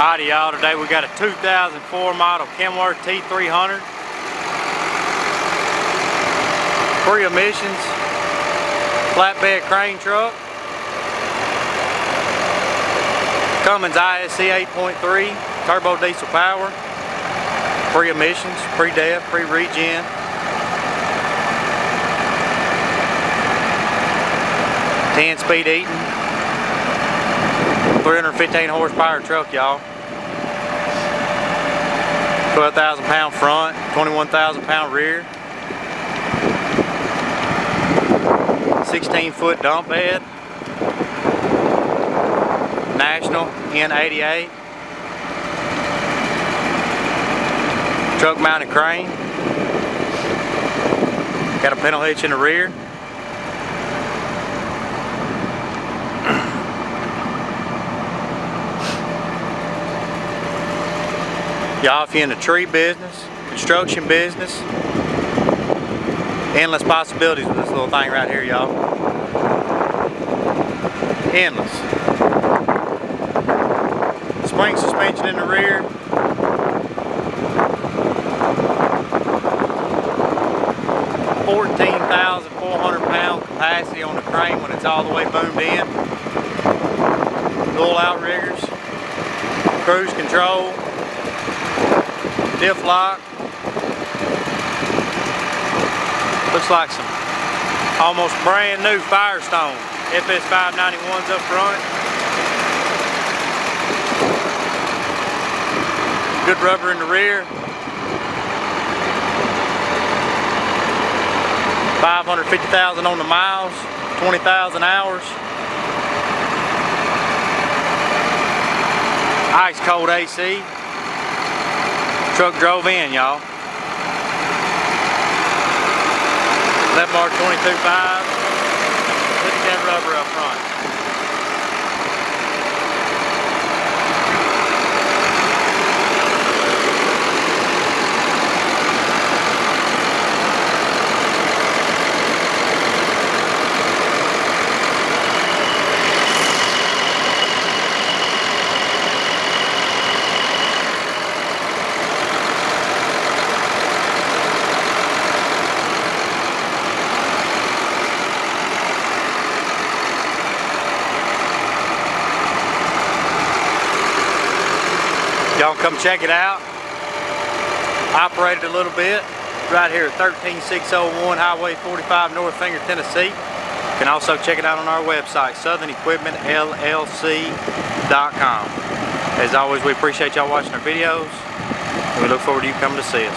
Alrighty y'all, today we got a 2004 model KENWORTH T300. Free emissions, flatbed crane truck. Cummins ISC 8.3, turbo diesel power. Free emissions, pre-DIFF, pre-regen. Ten-speed EATON. 315 horsepower truck, y'all. 12,000 pound front, 21,000 pound rear. 16-foot dump bed. National N88. Truck mounted crane. Got a pedal hitch in the rear. Y'all, if you're in the tree business, construction business, endless possibilities with this little thing right here, y'all. Endless. Spring suspension in the rear. £14,400 capacity on the crane when it's all the way boomed in. Dual outriggers. Cruise control. Diff lock. Looks like some almost brand new Firestone FS 591s up front. Good rubber in the rear. 550,000 on the miles, 20,000 hours. Ice cold AC. Truck drove in, y'all. Left mark 22.5. Look at that rubber up front. Y'all come check it out. Operated a little bit right here at 13601 Highway 45 North Finger, Tennessee. You can also check it out on our website, southern-equipment-llc.com. As always, we appreciate y'all watching our videos, and we look forward to you coming to see us.